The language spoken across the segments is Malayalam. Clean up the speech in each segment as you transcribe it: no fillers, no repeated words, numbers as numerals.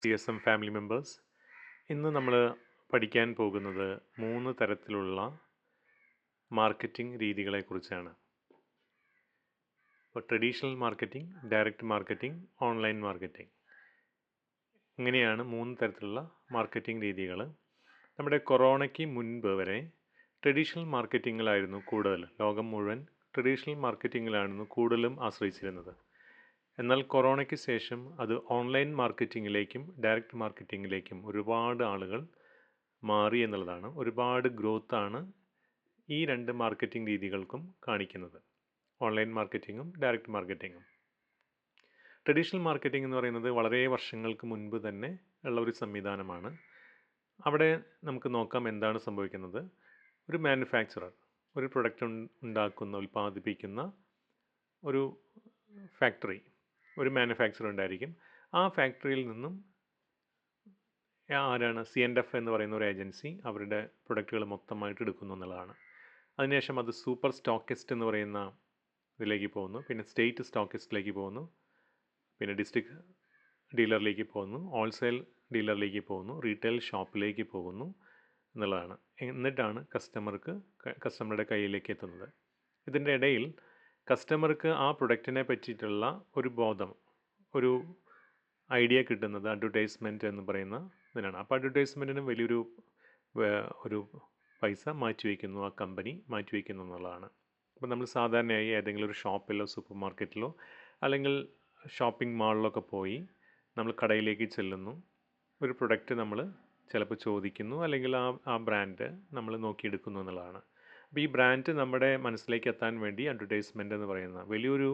CSM family members. ഇന്ന് നമ്മൾ പഠിക്കാൻ പോകുന്നത് 3 തരത്തിലുള്ള മാർക്കറ്റിംഗ് രീതികളെക്കുറിച്ചാണ്. ഇപ്പോൾ traditional marketing, direct marketing, online marketing. ഇങ്ങനെയാണ് 3 തരത്തിലുള്ള മാർക്കറ്റിംഗ് രീതികൾ. നമ്മുടെ കൊറോണയ്ക്ക് മുൻപ് വരെ ട്രഡീഷണൽ മാർക്കറ്റിങ്ങിലായിരുന്നു കൂടുതൽ. ലോകം മുഴുവൻ ട്രഡീഷണൽ മാർക്കറ്റിങ്ങിലായിരുന്നു കൂടുതലും ആശ്രയിച്ചിരുന്നത്. എന്നാൽ കൊറോണയ്ക്ക് ശേഷം അത് ഓൺലൈൻ മാർക്കറ്റിങ്ങിലേക്കും ഡയറക്റ്റ് മാർക്കറ്റിങ്ങിലേക്കും ഒരുപാട് ആളുകൾ മാറി എന്നുള്ളതാണ്. ഒരുപാട് ഗ്രോത്താണ് ഈ 2 മാർക്കറ്റിംഗ് രീതികൾക്കും കാണിക്കുന്നത്. ഓൺലൈൻ മാർക്കറ്റിങ്ങും ഡയറക്റ്റ് മാർക്കറ്റിങ്ങും. ട്രഡീഷണൽ മാർക്കറ്റിംഗ് എന്ന് പറയുന്നത് വളരെ വർഷങ്ങൾക്ക് മുൻപ് തന്നെ ഉള്ള ഒരു സംവിധാനമാണ്. അവിടെ നമുക്ക് നോക്കാം എന്താണ് സംഭവിക്കുന്നത്. ഒരു മാനുഫാക്ചറർ ഒരു പ്രൊഡക്റ്റ് ഉൽപ്പാദിപ്പിക്കുന്ന ഒരു ഫാക്ടറി, ഒരു മാനുഫാക്ചറർ ഉണ്ടായിരിക്കും. ആ ഫാക്ടറിയിൽ നിന്നും ആരാണ് C&F എന്ന് പറയുന്ന ഒരു ഏജൻസി അവരുടെ പ്രൊഡക്റ്റുകൾ മൊത്തമായിട്ട് എടുക്കുന്നു എന്നുള്ളതാണ്. അതിനുശേഷം അത് സൂപ്പർ സ്റ്റോക്കിസ്റ്റ് എന്ന് പറയുന്ന ഇതിലേക്ക് പോകുന്നു, പിന്നെ സ്റ്റേറ്റ് സ്റ്റോക്കിസ്റ്റിലേക്ക് പോകുന്നു, പിന്നെ ഡിസ്ട്രിക്ട് ഡീലറിലേക്ക് പോകുന്നു, ഹോൾസെയിൽ ഡീലറിലേക്ക് പോകുന്നു, റീറ്റെയിൽ ഷോപ്പിലേക്ക് പോകുന്നു എന്നുള്ളതാണ്. എന്നിട്ടാണ് കസ്റ്റമറുടെ കയ്യിലേക്ക് എത്തുന്നത്. ഇതിൻ്റെ ഇടയിൽ കസ്റ്റമർക്ക് ആ പ്രൊഡക്റ്റിനെ പറ്റിയിട്ടുള്ള ഒരു ബോധം, ഒരു ഐഡിയ കിട്ടുന്നത് അഡ്വർടൈസ്മെൻറ്റ് എന്ന് പറയുന്ന ഇതിനാണ്. അപ്പോൾ അഡ്വർടൈസ്മെൻറ്റിന് വലിയൊരു ഒരു പൈസ മാറ്റിവെക്കുന്നു, ആ കമ്പനി മാറ്റിവെക്കുന്നു എന്നുള്ളതാണ്. അപ്പോൾ നമ്മൾ സാധാരണയായി ഏതെങ്കിലും ഒരു ഷോപ്പിലോ സൂപ്പർ മാർക്കറ്റിലോ അല്ലെങ്കിൽ ഷോപ്പിംഗ് മാളിലൊക്കെ പോയി നമ്മൾ കടയിലേക്ക് ചെല്ലുന്നു. ഒരു പ്രൊഡക്റ്റ് നമ്മൾ ചിലപ്പോൾ ചോദിക്കുന്നു, അല്ലെങ്കിൽ ആ ബ്രാൻഡ് നമ്മൾ നോക്കിയെടുക്കുന്നു എന്നുള്ളതാണ്. അപ്പോൾ ഈ ബ്രാൻഡ് നമ്മുടെ മനസ്സിലേക്ക് എത്താൻ വേണ്ടി അഡ്വർടൈസ്മെൻ്റ് എന്ന് പറയുന്ന വലിയൊരു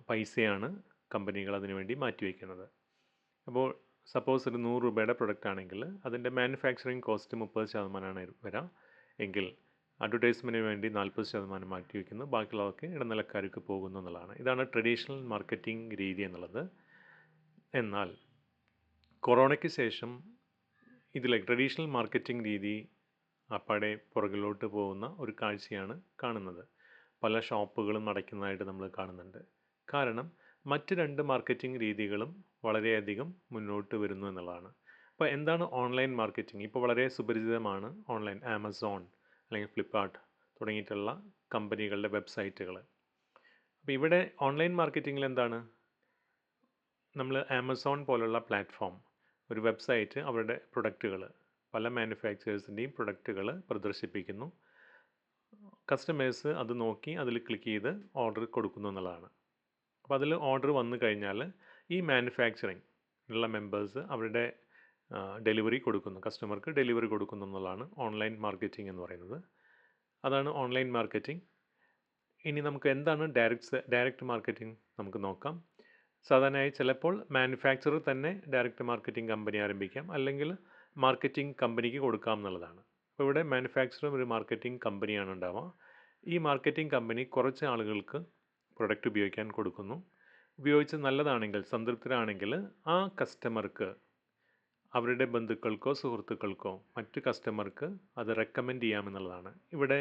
പൈസയാണ് കമ്പനികൾ അതിനു വേണ്ടി മാറ്റിവെക്കുന്നത്. അപ്പോൾ സപ്പോസ് ഒരു 100 രൂപയുടെ പ്രൊഡക്റ്റ് ആണെങ്കിൽ അതിൻ്റെ മാനുഫാക്ചറിങ് കോസ്റ്റ് 30% വരാം എങ്കിൽ അഡ്വർടൈസ്മെൻറ്റിന് വേണ്ടി 40% മാറ്റിവെക്കുന്നു, ബാക്കിയുള്ളതൊക്കെ ഇടനിലക്കാർക്ക് പോകുന്നു എന്നുള്ളതാണ്. ഇതാണ് ട്രഡീഷണൽ മാർക്കറ്റിംഗ് രീതി എന്നുള്ളത്. എന്നാൽ കൊറോണയ്ക്ക് ശേഷം ഇതിലേക്ക് ട്രഡീഷണൽ മാർക്കറ്റിംഗ് രീതി അപ്പാടെ പുറകിലോട്ട് പോകുന്ന ഒരു കാഴ്ചയാണ് കാണുന്നത്. പല ഷോപ്പുകളും അടയ്ക്കുന്നതായിട്ട് നമ്മൾ കാണുന്നുണ്ട്. കാരണം മറ്റ് 2 മാർക്കറ്റിംഗ് രീതികളും വളരെയധികം മുന്നോട്ട് വരുന്നു എന്നുള്ളതാണ്. അപ്പോൾ എന്താണ് ഓൺലൈൻ മാർക്കറ്റിംഗ്? ഇപ്പോൾ വളരെ സുപരിചിതമാണ് ഓൺലൈൻ. ആമസോൺ അല്ലെങ്കിൽ ഫ്ലിപ്കാർട്ട് തുടങ്ങിയിട്ടുള്ള കമ്പനികളുടെ വെബ്സൈറ്റുകൾ. അപ്പോൾ ഇവിടെ ഓൺലൈൻ മാർക്കറ്റിങ്ങിൽ എന്താണ്? നമ്മൾ ആമസോൺ പോലുള്ള പ്ലാറ്റ്ഫോം, ഒരു വെബ്സൈറ്റ് അവരുടെ പ്രൊഡക്റ്റുകൾ, പല മാനുഫാക്ചറേഴ്സിൻ്റെയും പ്രൊഡക്റ്റുകൾ പ്രദർശിപ്പിക്കുന്നു. കസ്റ്റമേഴ്സ് അത് നോക്കി അതിൽ ക്ലിക്ക് ചെയ്ത് ഓർഡർ കൊടുക്കുന്നു എന്നുള്ളതാണ്. അപ്പോൾ അതിൽ ഓർഡർ വന്നു കഴിഞ്ഞാൽ ഈ മാനുഫാക്ചറിങ് ഉള്ള മെമ്പേഴ്സ് അവരുടെ ഡെലിവറി കൊടുക്കുന്നു, കസ്റ്റമർക്ക് ഡെലിവറി കൊടുക്കുന്നു എന്നുള്ളതാണ് ഓൺലൈൻ മാർക്കറ്റിംഗ് എന്ന് പറയുന്നത്. അതാണ് ഓൺലൈൻ മാർക്കറ്റിംഗ്. ഇനി നമുക്ക് എന്താണ് ഡയറക്റ്റ് മാർക്കറ്റിംഗ് നമുക്ക് നോക്കാം. സാധാരണയായി ചിലപ്പോൾ മാനുഫാക്ചറർ തന്നെ ഡയറക്റ്റ് മാർക്കറ്റിംഗ് കമ്പനി ആരംഭിക്കാം, അല്ലെങ്കിൽ മാർക്കറ്റിംഗ് കമ്പനിക്ക് കൊടുക്കാം എന്നുള്ളതാണ്. അപ്പോൾ ഇവിടെ മാനുഫാക്ചറും ഒരു മാർക്കറ്റിംഗ് കമ്പനിയാണ് ഉണ്ടാവുക. ഈ മാർക്കറ്റിംഗ് കമ്പനി കുറച്ച് ആളുകൾക്ക് പ്രൊഡക്റ്റ് ഉപയോഗിക്കാൻ കൊടുക്കുന്നു. ഉപയോഗിച്ച് നല്ലതാണെങ്കിൽ, സംതൃപ്തരാണെങ്കിൽ ആ കസ്റ്റമർക്ക് അവരുടെ ബന്ധുക്കൾക്കോ സുഹൃത്തുക്കൾക്കോ മറ്റ് കസ്റ്റമർക്ക് അത് റെക്കമെൻഡ് ചെയ്യാമെന്നുള്ളതാണ്. ഇവിടെ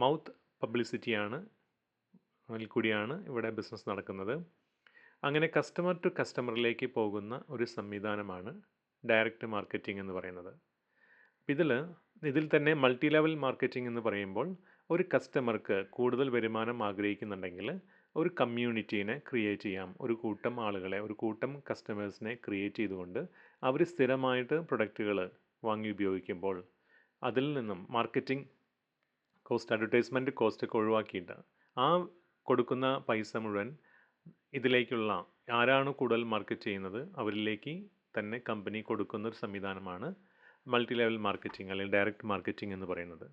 മൗത്ത് പബ്ലിസിറ്റിയാണ്, അതിൽ കൂടിയാണ് ഇവിടെ ബിസിനസ് നടക്കുന്നത്. അങ്ങനെ കസ്റ്റമർ ടു കസ്റ്റമറിലേക്ക് പോകുന്ന ഒരു സംവിധാനമാണ് ഡയറക്റ്റ് മാർക്കറ്റിംഗ് എന്ന് പറയുന്നത്. ഇതിൽ തന്നെ മൾട്ടി ലെവൽ മാർക്കറ്റിംഗ് എന്ന് പറയുമ്പോൾ ഒരു കസ്റ്റമർക്ക് കൂടുതൽ വരുമാനം ആഗ്രഹിക്കുന്നുണ്ടെങ്കിൽ ഒരു കമ്മ്യൂണിറ്റീനെ ക്രിയേറ്റ് ചെയ്യാം. ഒരു കൂട്ടം ആളുകളെ, ഒരു കൂട്ടം കസ്റ്റമേഴ്സിനെ ക്രിയേറ്റ് ചെയ്തുകൊണ്ട് അവർ സ്ഥിരമായിട്ട് പ്രൊഡക്റ്റുകൾ വാങ്ങി ഉപയോഗിക്കുമ്പോൾ അതിൽ നിന്നും മാർക്കറ്റിംഗ് കോസ്റ്റ്, അഡ്വർടൈസ്മെൻറ്റ് കോസ്റ്റൊക്കെ ഒഴിവാക്കിയിട്ട് ആ കൊടുക്കുന്ന പൈസ മുഴുവൻ ഇതിലേക്കുള്ള ആരാണ് കൂടുതൽ മാർക്കറ്റ് ചെയ്യുന്നത് അവരിലേക്ക് തന്നെ കമ്പനി കൊടുക്കുന്ന ഒരു സംവിധാനമാണ് മൾട്ടി ലെവൽ മാർക്കറ്റിംഗ് അല്ലെങ്കിൽ ഡയറക്റ്റ് മാർക്കറ്റിംഗ് എന്ന് പറയുന്നത്.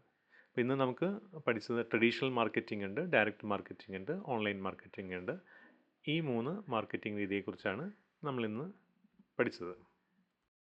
അപ്പോൾ ഇന്ന് നമുക്ക് പഠിച്ചത് ട്രഡീഷണൽ മാർക്കറ്റിംഗ് ഉണ്ട്, ഡയറക്റ്റ് മാർക്കറ്റിംഗ് ഉണ്ട്, ഓൺലൈൻ മാർക്കറ്റിംഗ് ഉണ്ട്. ഈ 3 മാർക്കറ്റിംഗ് രീതിയെക്കുറിച്ചാണ് നമ്മളിന്ന് പഠിച്ചത്.